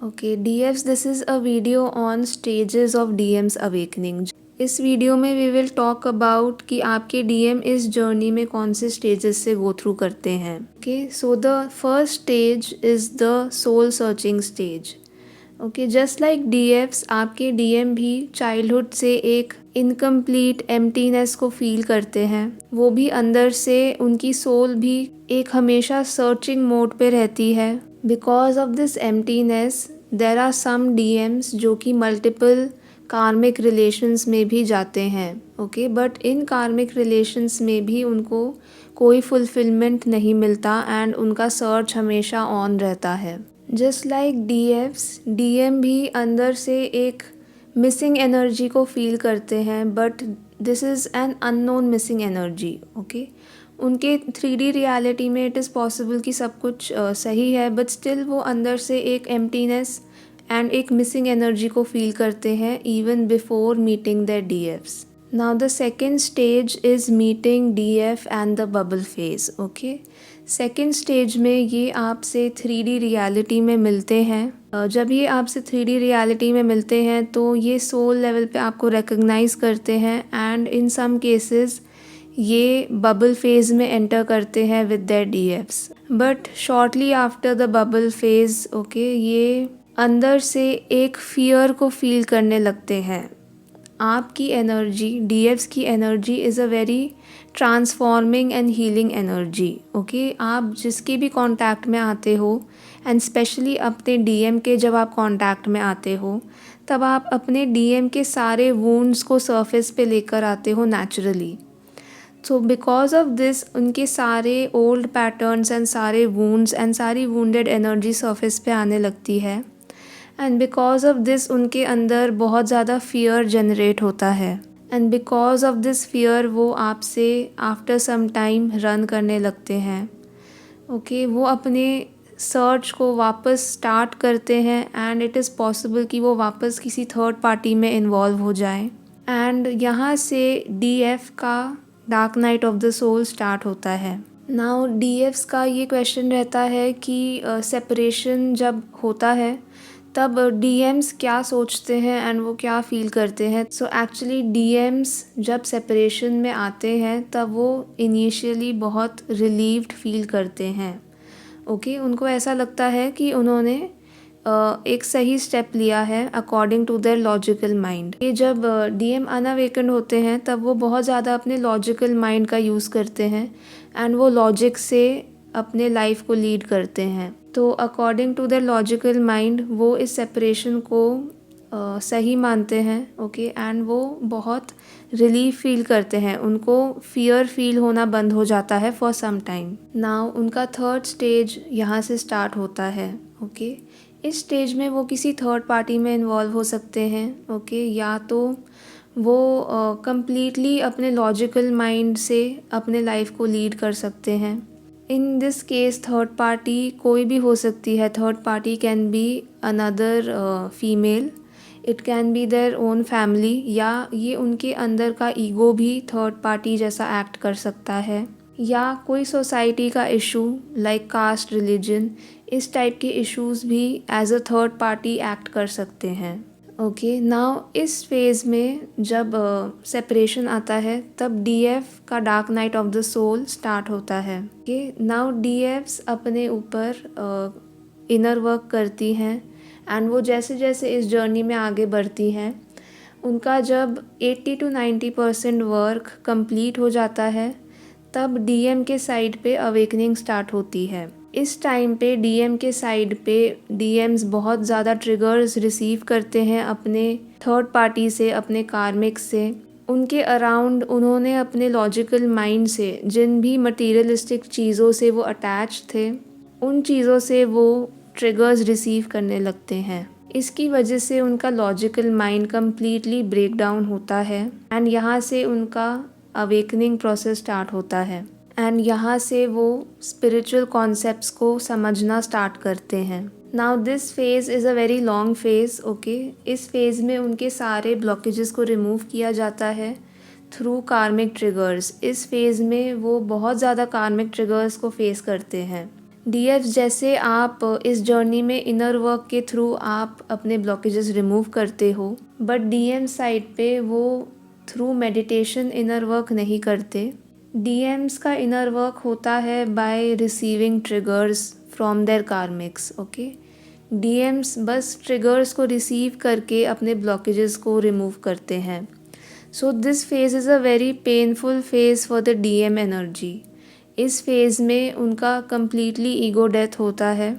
Okay डीएफ्स, this is a video on stages of DMs awakening. इस video में we will talk about कि आपके डीएम इस जर्नी में कौन से स्टेजेस से गो थ्रू करते हैं। Okay, so the first stage is the soul searching stage. Okay, just like DFs, आपके डीएम भी चाइल्डहुड से एक इनकम्प्लीट एम्प्टीनेस को फील करते हैं। वो भी अंदर से, उनकी सोल भी एक हमेशा सर्चिंग मोड पे रहती है। Because of this emptiness there are some DMs जो कि मल्टीपल कार्मिक रिलेशंस में भी जाते हैं। ओके, बट इन कार्मिक रिलेशंस में भी उनको कोई फुलफिलमेंट नहीं मिलता एंड उनका सर्च हमेशा ऑन रहता है। जस्ट लाइक डीएफ्स, डीएम भी अंदर से एक मिसिंग एनर्जी को फील करते हैं, but this is an unknown missing energy. Okay, उनके 3D रियलिटी में इट इज़ पॉसिबल कि सब कुछ सही है, बट स्टिल वो अंदर से एक एम्प्टीनेस एंड एक मिसिंग एनर्जी को फील करते हैं even before meeting the DFs. Now the second stage is meeting DF and the bubble phase. Okay, second stage में ये आपसे 3D रियलिटी में मिलते हैं। जब ये आपसे 3D रियलिटी में मिलते हैं तो ये सोल लेवल पे आपको रिकग्नाइज करते हैं एंड इन सम केसेस ये बबल फेज में एंटर करते हैं with their DFs. But shortly after the bubble phase, okay, ये अंदर से एक फियर को फील करने लगते हैं। आपकी एनर्जी, डीएफ्स की energy is a very transforming and healing energy. Okay, आप जिसके भी कांटेक्ट में आते हो एंड स्पेशली अपने डीएम के जब आप कांटेक्ट में आते हो तब आप अपने डीएम के सारे वुंड्स को सरफेस पे लेकर आते हो naturally. So because of this उनके सारे ओल्ड पैटर्न्स एंड सारे वुंड्स एंड सारी वुंडेड एनर्जी सरफेस पे आने लगती है एंड बिकॉज ऑफ दिस उनके अंदर बहुत ज़्यादा फियर जनरेट होता है and because of this fear वो आपसे आफ्टर सम टाइम रन करने लगते हैं। ओके, वो अपने सर्च को वापस स्टार्ट करते हैं एंड इट इज़ पॉसिबल कि वो वापस किसी थर्ड पार्टी में इन्वॉल्व हो जाएं एंड यहाँ से डीएफ का dark night of the soul start होता है। नाउ डीएफ्स का ये क्वेश्चन रहता है कि सेपरेशन जब होता है तब डीएम्स क्या सोचते हैं एंड वो क्या फील करते हैं। सो एक्चुअली डीएम्स जब सेपरेशन में आते हैं तब वो इनिशियली बहुत रिलीव्ड फील करते हैं। ओके, उनको ऐसा लगता है कि उन्होंने एक सही स्टेप लिया है according to their logical mind. ये जब डीएम अनअवेकन्ड होते हैं तब वो बहुत ज़्यादा अपने लॉजिकल माइंड का यूज़ करते हैं एंड वो लॉजिक से अपने लाइफ को लीड करते हैं। तो according to their logical mind वो इस सेपरेशन को सही मानते हैं। ओके, एंड वो बहुत रिलीफ फील करते हैं, उनको फियर फील होना बंद हो जाता है फॉर सम टाइम। नाउ उनका थर्ड स्टेज यहाँ से स्टार्ट होता है। ओके, इस स्टेज में वो किसी थर्ड पार्टी में इन्वॉल्व हो सकते हैं। ओके, या तो वो कंप्लीटली अपने लॉजिकल माइंड से अपने लाइफ को लीड कर सकते हैं। In this case third party कोई भी हो सकती है। Third party can be another female, it can be their own family, या ये उनके अंदर का ईगो भी थर्ड पार्टी जैसा एक्ट कर सकता है, या कोई सोसाइटी का इशू लाइक कास्ट, रिलीजन, इस टाइप के इश्यूज़ भी as a third party act कर सकते हैं। ओके, नाउ इस फेज़ में जब सेपरेशन आता है तब डीएफ का dark night of the soul start होता है। ओके, नाउ डीएफ्स अपने ऊपर इनर वर्क करती हैं एंड वो जैसे जैसे इस जर्नी में आगे बढ़ती हैं उनका जब 80 to 90% वर्क कंप्लीट हो जाता है तब डीएम के साइड पे अवेकनिंग स्टार्ट होती है। इस टाइम पे डीएम के साइड पे डीएम्स बहुत ज़्यादा ट्रिगर्स रिसीव करते हैं अपने थर्ड पार्टी से, अपने कार्मिक से। उनके अराउंड उन्होंने अपने लॉजिकल माइंड से जिन भी मटीरियलिस्टिक चीज़ों से वो अटैच थे उन चीज़ों से वो ट्रिगर्स रिसीव करने लगते हैं। इसकी वजह से उनका logical mind completely break down होता है एंड यहाँ से उनका अवेकनिंग प्रोसेस स्टार्ट होता है एंड यहाँ से वो स्पिरिचुअल कॉन्सेप्ट्स को समझना स्टार्ट करते हैं। Now this phase is a very long phase. Okay, इस फेज़ में उनके सारे ब्लॉकेजेस को रिमूव किया जाता है थ्रू कार्मिक ट्रिगर्स। इस फेज़ में वो बहुत ज़्यादा कार्मिक ट्रिगर्स को फेस करते हैं डीएफ जैसे आप इस जर्नी में इनर वर्क के थ्रू आप अपने ब्लॉकेजेस रिमूव करते हो, बट डीएम साइड पे वो थ्रू मेडिटेशन इनर वर्क नहीं करते। डीएम्स का इनर वर्क होता है by receiving triggers from their karmics. Okay, DMs बस ट्रिगर्स को रिसीव करके अपने ब्लॉकेजेस को रिमूव करते हैं। So this phase is a very painful phase for the DM energy. इस फेज़ में उनका कम्प्लीटली ईगो डेथ होता है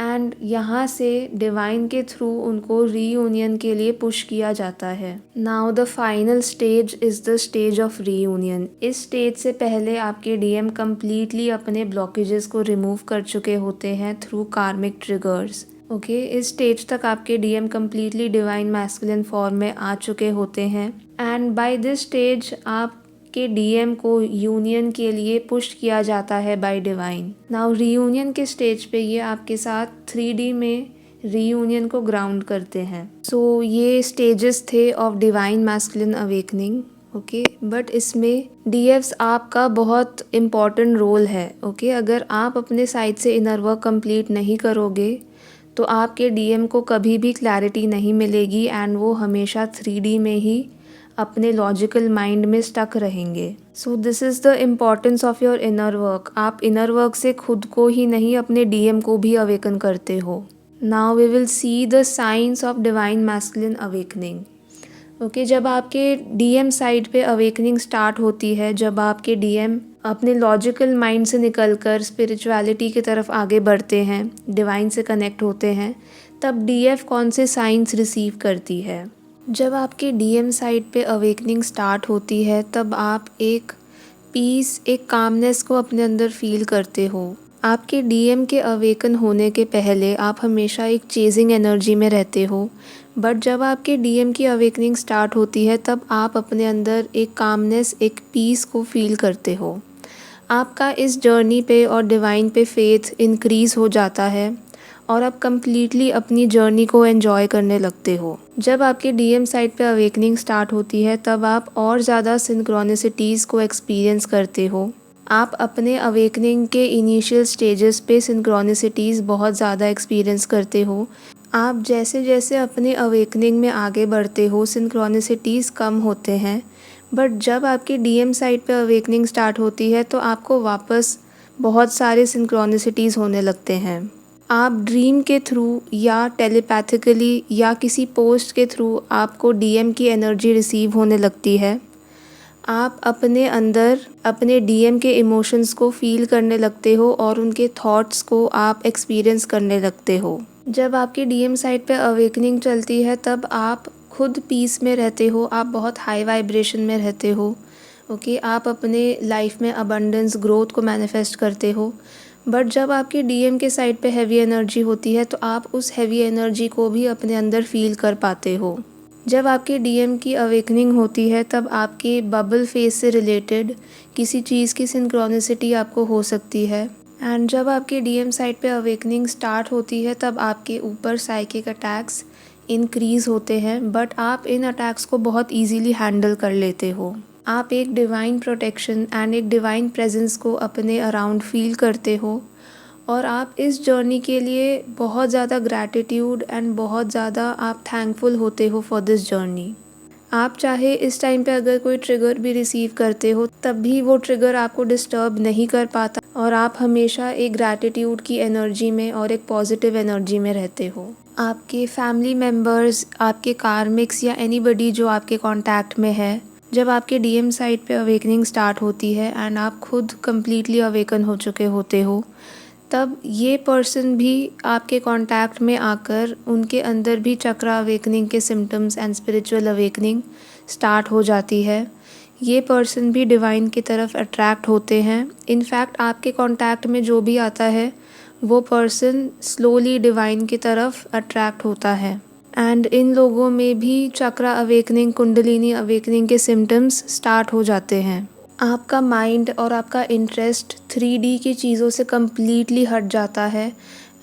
एंड यहाँ से डिवाइन के थ्रू उनको रीयूनियन के लिए पुश किया जाता है। Now the final stage is the stage of reunion. इस स्टेज से पहले आपके डीएम कम्प्लीटली अपने ब्लॉकेजेस को रिमूव कर चुके होते हैं थ्रू कार्मिक ट्रिगर्स। ओके, इस स्टेज तक आपके DM completely divine masculine form में आ चुके होते हैं एंड बाय दिस स्टेज आप के डीएम को यूनियन के लिए पुश किया जाता है बाय डिवाइन। नाउ रीयूनियन के स्टेज पे ये आपके साथ 3D में रीयूनियन को ग्राउंड करते हैं। सो ये स्टेजेस थे of divine masculine awakening. Okay, but इसमें डीएफ्स आपका बहुत इम्पॉर्टेंट रोल है। ओके, अगर आप अपने साइड से इनर वर्क कंप्लीट नहीं करोगे तो आपके डीएम को कभी भी क्लैरिटी नहीं मिलेगी एंड वो हमेशा 3D में ही अपने लॉजिकल माइंड में स्टक रहेंगे। So this is the importance of your inner work. आप इनर वर्क से खुद को ही नहीं अपने डीएम को भी अवेकन करते हो। Now we will see the science of divine masculine awakening. Okay, जब आपके डीएम साइड पे अवेकनिंग स्टार्ट होती है, जब आपके डीएम अपने लॉजिकल माइंड से निकलकर स्पिरिचुअलिटी की तरफ आगे बढ़ते हैं, डिवाइन से कनेक्ट होते हैं, तब डीएफ कौन से साइंस रिसीव करती है। जब आपके डीएम साइड पे अवेकनिंग स्टार्ट होती है तब आप एक पीस, एक कामनेस को अपने अंदर फील करते हो। आपके डीएम के अवेकन होने के पहले आप हमेशा एक चेजिंग एनर्जी में रहते हो, बट जब आपके डीएम की अवेकनिंग स्टार्ट होती है तब आप अपने अंदर एक कामनेस, एक पीस को फील करते हो। आपका इस जर्नी पे और डिवाइन पे फेथ इंक्रीज़ हो जाता है और आप कम्प्लीटली अपनी जर्नी को एंजॉय करने लगते हो। जब आपके डीएम साइड पे अवेकनिंग स्टार्ट होती है तब आप और ज़्यादा सिंक्रोनिसिटीज़ को एक्सपीरियंस करते हो। आप अपने अवेकनिंग के इनिशियल स्टेजेस पे सिंक्रोनिसिटीज़ बहुत ज़्यादा एक्सपीरियंस करते हो। आप जैसे जैसे अपने अवेकनिंग में आगे बढ़ते हो सिंक्रोनिसिटीज़ कम होते हैं, बट जब आपकी डीएम साइड पे अवेकनिंग स्टार्ट होती है तो आपको वापस बहुत सारे सिंक्रोनिसिटीज़ होने लगते हैं। आप ड्रीम के थ्रू या टेलीपैथिकली या किसी पोस्ट के थ्रू आपको डीएम की एनर्जी रिसीव होने लगती है। आप अपने अंदर अपने डीएम के इमोशंस को फील करने लगते हो और उनके थॉट्स को आप एक्सपीरियंस करने लगते हो। जब आपकी डीएम साइड पे अवेकनिंग चलती है तब आप खुद पीस में रहते हो, आप बहुत हाई वाइब्रेशन में रहते हो। ओके, आप अपने लाइफ में अबंडेंस, ग्रोथ को मैनिफेस्ट करते हो। बट जब आपकी डीएम के साइड पे हैवी एनर्जी होती है तो आप उस हैवी एनर्जी को भी अपने अंदर फील कर पाते हो। जब आपके डीएम की अवेकनिंग होती है तब आपके बबल फेज से रिलेटेड किसी चीज़ की सिंक्रोनिसिटी आपको हो सकती है एंड जब आपके डीएम साइड पे अवेकनिंग स्टार्ट होती है तब आपके ऊपर साइकिक अटैक्स इंक्रीज़ होते हैं, बट आप इन अटैक्स को बहुत ईजीली हैंडल कर लेते हो। आप एक डिवाइन प्रोटेक्शन एंड एक डिवाइन प्रेजेंस को अपने अराउंड फील करते हो और आप इस जर्नी के लिए बहुत ज़्यादा ग्रैटिट्यूड एंड बहुत ज़्यादा आप थैंकफुल होते हो फॉर दिस जर्नी। आप चाहे इस टाइम पे अगर कोई ट्रिगर भी रिसीव करते हो तब भी वो ट्रिगर आपको डिस्टर्ब नहीं कर पाता और आप हमेशा एक ग्रैटिट्यूड की एनर्जी में और एक पॉजिटिव एनर्जी में रहते हो। आपके फैमिली मेम्बर्स, आपके कार्मिक्स या एनीबडी जो आपके कॉन्टैक्ट में है, जब आपके डीएम साइड पे अवेकनिंग स्टार्ट होती है एंड आप खुद कम्प्लीटली अवेकन हो चुके होते हो, तब ये पर्सन भी आपके कांटेक्ट में आकर उनके अंदर भी चक्रा अवेकनिंग के symptoms and spiritual awakening start हो जाती है। ये पर्सन भी डिवाइन की तरफ अट्रैक्ट होते हैं। इनफैक्ट आपके कांटेक्ट में जो भी आता है वो पर्सन स्लोली डिवाइन की तरफ अट्रैक्ट होता है एंड इन लोगों में भी चक्रा अवेकनिंग, कुंडलिनी अवेकनिंग के सिम्टम्स स्टार्ट हो जाते हैं। आपका माइंड और आपका इंटरेस्ट 3D की चीज़ों से कम्प्लीटली हट जाता है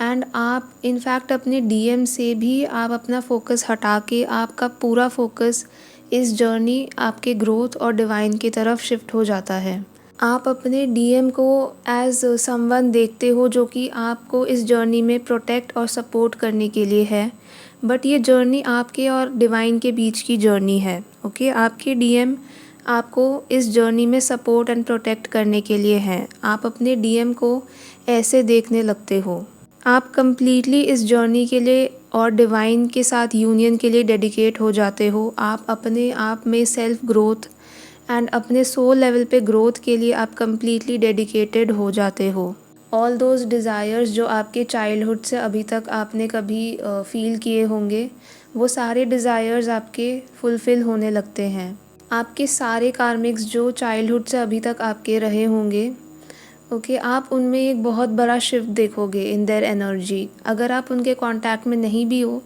एंड आप इनफैक्ट अपने डीएम से भी आप अपना फोकस हटा के आपका पूरा फोकस इस जर्नी आपके ग्रोथ और डिवाइन की तरफ शिफ्ट हो जाता है। आप अपने डीएम को एज समवन देखते हो जो कि आपको इस जर्नी में प्रोटेक्ट और सपोर्ट करने के लिए है, बट ये जर्नी आपके और डिवाइन के बीच की जर्नी है। ओके, आपके डीएम आपको इस जर्नी में सपोर्ट एंड प्रोटेक्ट करने के लिए हैं। आप अपने डीएम को ऐसे देखने लगते हो। आप कंप्लीटली इस जर्नी के लिए और डिवाइन के साथ यूनियन के लिए डेडिकेट हो जाते हो। आप अपने आप में सेल्फ ग्रोथ एंड अपने सोल लेवल पे ग्रोथ के लिए आप कंप्लीटली डेडिकेटेड हो जाते हो। ऑल दोज डिज़ायर्स जो आपके चाइल्डहुड से अभी तक आपने कभी फील किए होंगे, वो सारे डिज़ायर्स आपके फुलफ़िल होने लगते हैं। आपके सारे कार्मिक्स जो चाइल्डहुड से अभी तक आपके रहे होंगे, ओके, आप उनमें एक बहुत बड़ा शिफ्ट देखोगे इन देयर एनर्जी। अगर आप उनके कांटेक्ट में नहीं भी हो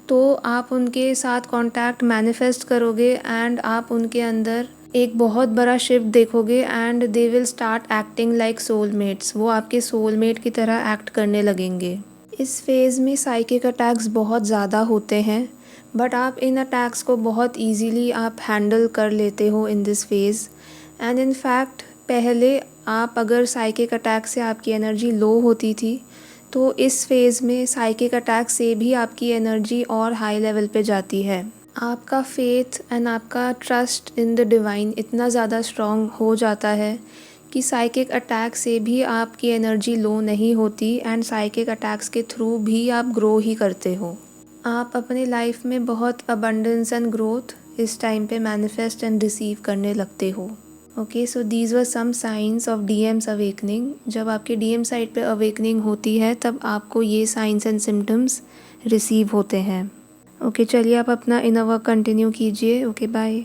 तो आप उनके साथ कांटेक्ट मैनिफेस्ट करोगे एंड आप उनके अंदर एक बहुत बड़ा शिफ्ट देखोगे and they will start acting like soulmates. वो आपके सोलमेट की तरह एक्ट करने लगेंगे। इस फेज़ में साइकिक अटैक्स बहुत ज़्यादा होते हैं, बट आप इन अटैक्स को बहुत ईजीली आप हैंडल कर लेते हो in this phase. And in fact पहले आप अगर साइकिक अटैक से आपकी एनर्जी लो होती थी तो इस फेज़ में साइकिक अटैक से भी आपकी एनर्जी और हाई लेवल पे जाती है। आपका फेथ एंड आपका ट्रस्ट इन द डिवाइन इतना ज़्यादा स्ट्रॉन्ग हो जाता है कि साइकिक अटैक से भी आपकी एनर्जी लो नहीं होती एंड साइकिक अटैक्स के थ्रू भी आप ग्रो ही करते हो। आप अपने लाइफ में बहुत अबंडेंस एंड ग्रोथ इस टाइम पे मैनिफेस्ट एंड रिसीव करने लगते हो। Okay, so these were some science of DMs awakening. जब आपके डीएम साइड पे अवेकनिंग होती है तब आपको ये साइंस एंड सिम्टम्स रिसीव होते हैं। ओके, चलिए आप अपना इनर वर्क कंटिन्यू कीजिए। Okay, bye.